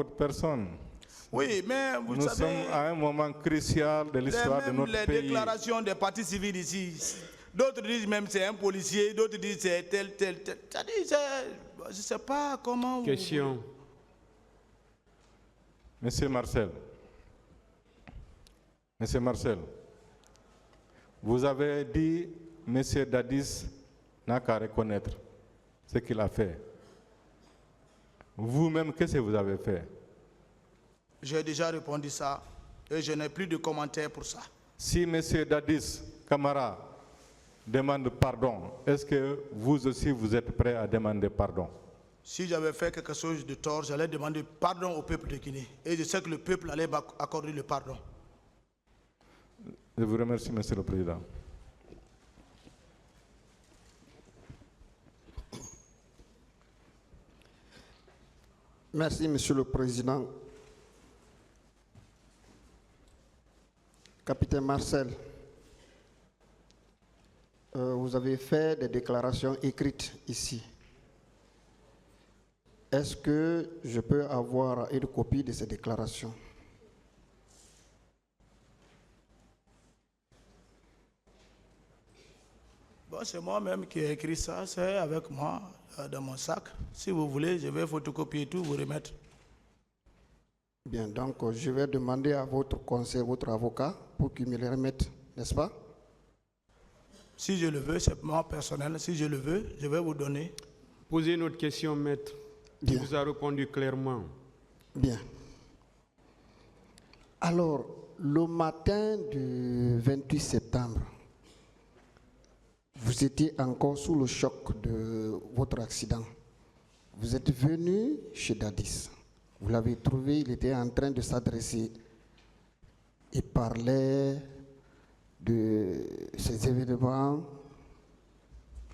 votre personne. Oui, mais vous Nous savez, sommes à un moment crucial de l'histoire de notre les pays. déclarations des partis civils ici, d'autres disent même c'est un policier, d'autres disent c'est tel. Je ne sais pas comment... Question. Monsieur Marcel, vous avez dit, Monsieur Dadis n'a qu'à reconnaître ce qu'il a fait. Vous-même, qu'est-ce que vous avez fait? J'ai déjà répondu ça et je n'ai plus de commentaires pour ça. Si Monsieur Dadis Camara demande pardon, est-ce que vous aussi vous êtes prêt à demander pardon? Si j'avais fait quelque chose de tort, j'allais demander pardon au peuple de Guinée. Et je sais que le peuple allait accorder le pardon. Je vous remercie, Monsieur le Président. Merci, Monsieur le Président. Capitaine Marcel, vous avez fait des déclarations écrites ici. Est-ce que je peux avoir une copie de ces déclarations? Bon, c'est moi-même qui ai écrit ça, c'est avec moi dans mon sac. Si vous voulez, je vais photocopier tout, vous remettre. Bien, donc je vais demander à votre conseil, votre avocat, pour qu'il me les remette, n'est-ce pas? Si je le veux, c'est moi personnel, si je le veux, je vais vous donner. Posez une autre question, maître. Il vous a répondu clairement. Bien. Alors, le matin du 28 septembre, vous étiez encore sous le choc de votre accident. Vous êtes venu chez Dadis. Vous l'avez trouvé, il était en train de s'adresser. Il parlait de ces événements,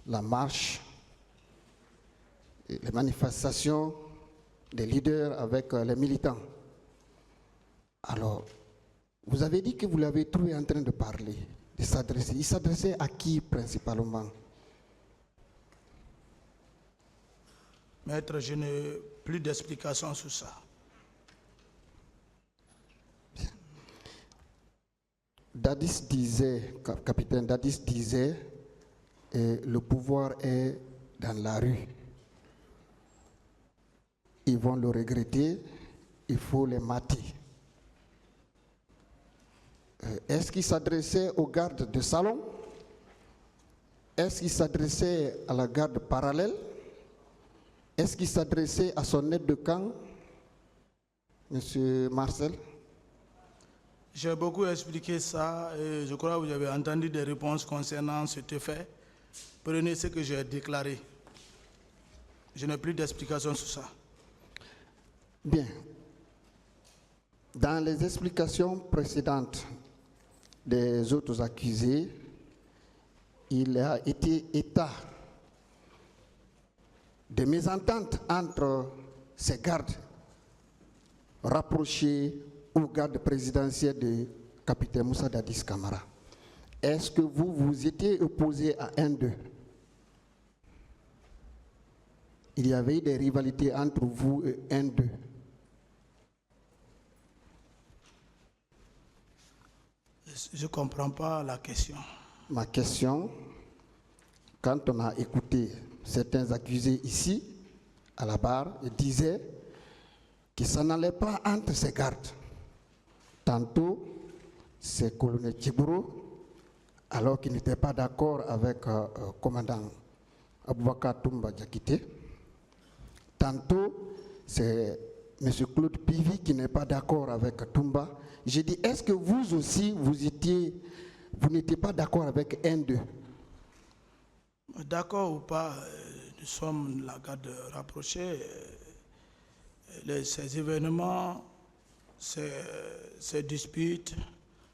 la marche, les manifestations des leaders avec les militants. Alors, vous avez dit que vous l'avez trouvé en train de parler, de s'adresser. Il s'adressait à qui principalement? Maître, je n'ai plus d'explications sur ça. Dadis disait, capitaine Dadis disait, le pouvoir est dans la rue. Ils vont le regretter, il faut les mater. Est-ce qu'il s'adressait aux gardes de salon? Est-ce qu'il s'adressait à la garde parallèle? Est-ce qu'il s'adressait à son aide de camp, Monsieur Marcel? J'ai beaucoup expliqué ça et je crois que vous avez entendu des réponses concernant cet fait. Prenez ce que j'ai déclaré. Je n'ai plus d'explications sur ça. Bien. Dans les explications précédentes des autres accusés, il a été état de mésentente entre ces gardes rapprochés aux gardes présidentiels de capitaine Moussa Dadis Camara. Est-ce que vous étiez opposé à un d'eux? Il y avait eu des rivalités entre vous et un d'eux. Je ne comprends pas la question. Ma question, quand on a écouté certains accusés ici, à la barre, ils disaient que ça n'allait pas entre ces gardes. Tantôt, c'est colonel Tchiboro, alors qu'il n'était pas d'accord avec le commandant Aboubakar Toumba Diakité. Tantôt, c'est M. Claude Pivi qui n'est pas d'accord avec Toumba. J'ai dit, est-ce que vous aussi, vous n'étiez pas d'accord avec un d'eux? D'accord ou pas, nous sommes la garde rapprochée. Ces événements, ces disputes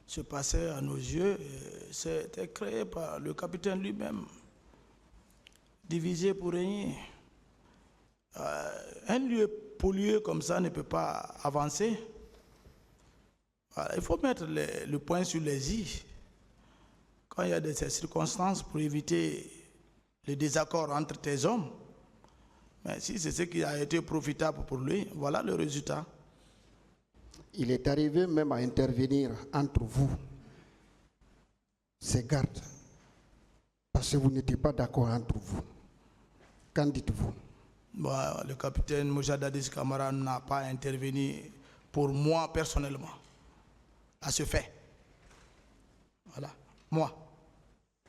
se passaient à nos yeux. C'était créé par le capitaine lui-même, divisé pour régner. Un lieu pollué comme ça ne peut pas avancer. Voilà, il faut mettre le point sur les i. Quand il y a de ces circonstances pour éviter le désaccord entre tes hommes. Mais si c'est ce qui a été profitable pour lui, voilà le résultat. Il est arrivé même à intervenir entre vous, ces gardes, parce que vous n'étiez pas d'accord entre vous. Qu'en dites-vous? Bon, le capitaine Moujadadis Camara n'a pas intervenu pour moi personnellement à ce fait. Voilà, moi.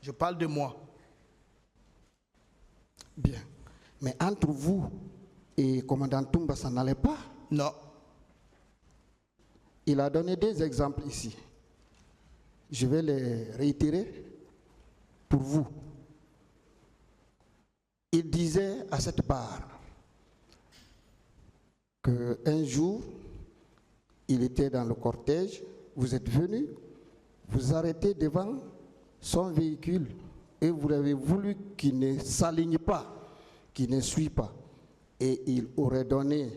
Je parle de moi. Bien. Mais entre vous et commandant Toumba, ça n'allait pas? Non. Il a donné des exemples ici. Je vais les réitérer pour vous. Il disait à cette barre qu'un jour, il était dans le cortège, vous êtes venu, vous arrêtez devant son véhicule et vous avez voulu qu'il ne s'aligne pas, qu'il ne suit pas. Et il aurait donné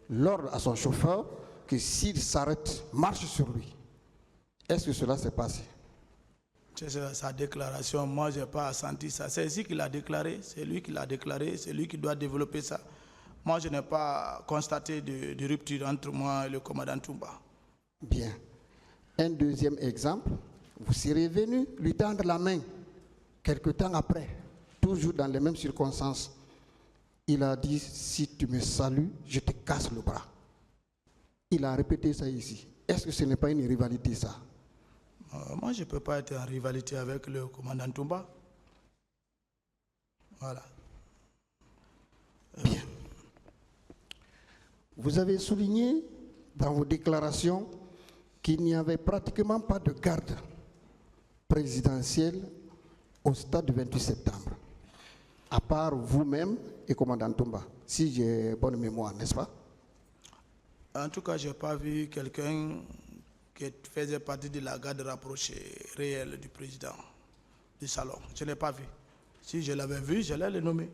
l'ordre à son chauffeur que s'il s'arrête, marche sur lui. Est-ce que cela s'est passé? C'est sa déclaration. Moi, je n'ai pas senti ça. C'est ici qu'il a déclaré. C'est lui qui l'a déclaré. C'est lui qui doit développer ça. Moi, je n'ai pas constaté de rupture entre moi et le commandant Toumba. Bien. Un deuxième exemple, vous serez venu lui tendre la main quelque temps après, toujours dans les mêmes circonstances. Il a dit, si tu me salues, je te casse le bras. Il a répété ça ici. Est-ce que ce n'est pas une rivalité, ça? Moi, je ne peux pas être en rivalité avec le commandant Toumba. Voilà. Bien. Vous avez souligné dans vos déclarations qu'il n'y avait pratiquement pas de garde présidentielle au stade du 28 septembre, à part vous-même et commandant Toumba, si j'ai bonne mémoire, n'est-ce pas? En tout cas, je n'ai pas vu quelqu'un qui faisait partie de la garde rapprochée réelle du président du salon. Je ne l'ai pas vu. Si je l'avais vu, je l'ai le nommé.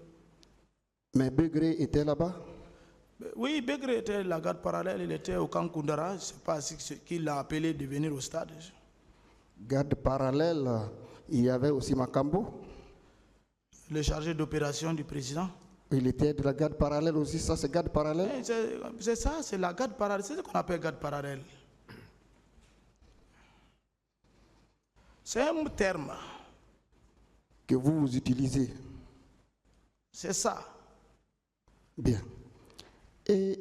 Mais Begré était là-bas? Oui, Begré était la garde parallèle, il était au camp Koundara. Je ne sais pas qui l'a appelé de venir au stade. Garde parallèle, il y avait aussi Makambo? Le chargé d'opération du président. Il était de la garde parallèle aussi, ça c'est garde parallèle? C'est ça, c'est la garde parallèle, c'est ce qu'on appelle garde parallèle. C'est un terme. Que vous utilisez? C'est ça. Bien. Et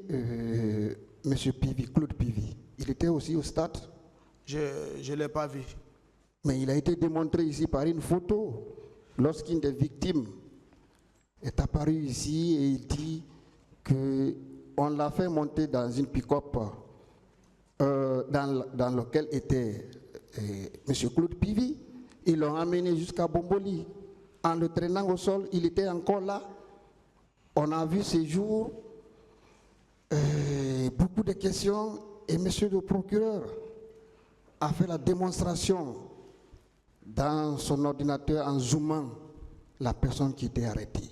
M. Pivi, Claude Pivi, il était aussi au stade? Je ne l'ai pas vu. Mais il a été démontré ici par une photo. Lorsqu'une des victimes est apparue ici et il dit qu'on l'a fait monter dans une pick-up dans laquelle était M. Claude Pivi. Ils l'ont amené jusqu'à Bomboli. En le traînant au sol, il était encore là. On a vu ces jours beaucoup de questions et M. le procureur a fait la démonstration dans son ordinateur en zoomant la personne qui était arrêtée.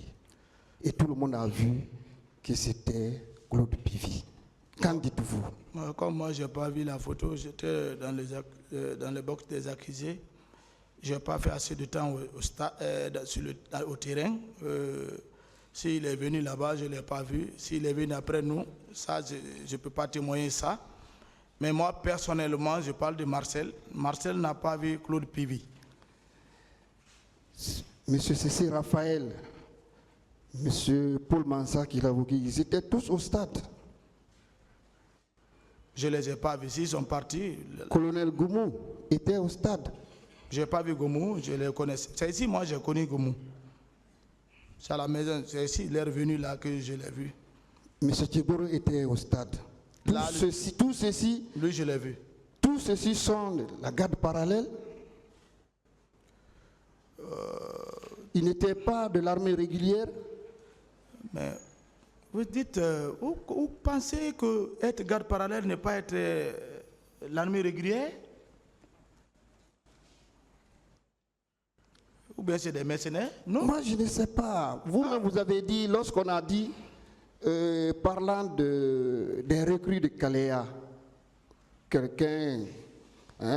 Et tout le monde a vu que c'était Claude Pivi. Qu'en dites-vous? Comme moi, je n'ai pas vu la photo, j'étais dans le box des accusés. Je n'ai pas fait assez de temps au terrain. S'il est venu là-bas, je ne l'ai pas vu. S'il est venu après nous, ça, je ne peux pas témoigner ça. Mais moi, personnellement, je parle de Marcel. Marcel n'a pas vu Claude Pivi. Monsieur Cécile Raphaël, Monsieur Paul Mansa qui l'a évoqué, ils étaient tous au stade. Je ne les ai pas vus, ils sont partis. Colonel Goumou était au stade. Je n'ai pas vu Goumou, je les connais. C'est ici, moi, j'ai connu Goumou. C'est à la maison, c'est ici, il est revenu là que je l'ai vu. Monsieur Tchegoro était au stade. Tout ceci, lui, je l'ai vu. Tous ceci sont de la garde parallèle. Ils n'étaient pas de l'armée régulière. Mais vous dites, vous pensez que être garde parallèle n'est pas être l'armée régulière? Ou bien c'est des mercenaires? Non. Moi, je ne sais pas. Vous-même, vous avez dit, lorsqu'on a dit, parlant des recrues de Kaléa, quelqu'un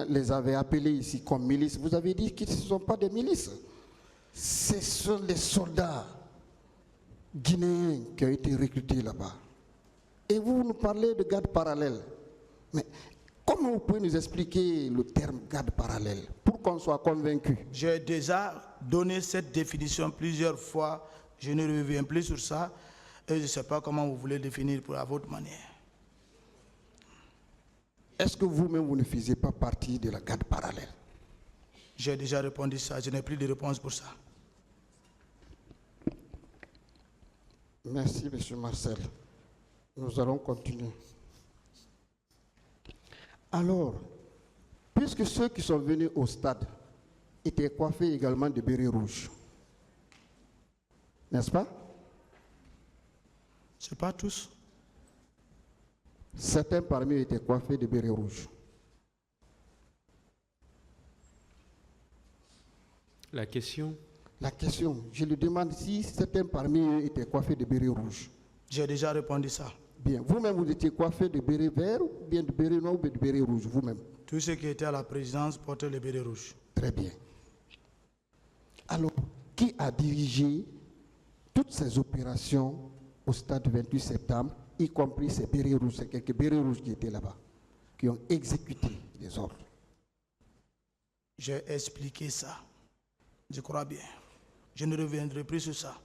les avait appelés ici comme milices. Vous avez dit qu'ils ne sont pas des milices. Ce sont des soldats guinéens qui ont été recrutés là-bas. Et vous nous parlez de garde parallèle. Mais comment vous pouvez nous expliquer le terme garde parallèle pour qu'on soit convaincu? J'ai déjà donné cette définition plusieurs fois. Je ne reviens plus sur ça. Et je ne sais pas comment vous voulez définir à votre manière. Est-ce que vous-même, vous ne faisiez pas partie de la garde parallèle? J'ai déjà répondu ça. Je n'ai plus de réponse pour ça. Merci, M. Marcel. Nous allons continuer. Alors, puisque ceux qui sont venus au stade étaient coiffés également de bérets rouges, n'est-ce pas? Ce n'est pas tous. Certains parmi eux étaient coiffés de bérets rouges. La question? La question, je lui demande si certains parmi eux étaient coiffés de bérets rouges. J'ai déjà répondu ça. Bien. Vous-même, vous étiez coiffé de bérets verts, ou bien de bérets noirs, ou bien de bérets rouges, vous-même? Tous ceux qui étaient à la présidence portaient les bérets rouges. Très bien. Alors, qui a dirigé toutes ces opérations au stade du 28 septembre, y compris ces bérets rouges, ces quelques bérets rouges qui étaient là-bas, qui ont exécuté les ordres? J'ai expliqué ça. Je crois bien. Je ne reviendrai plus sur ça.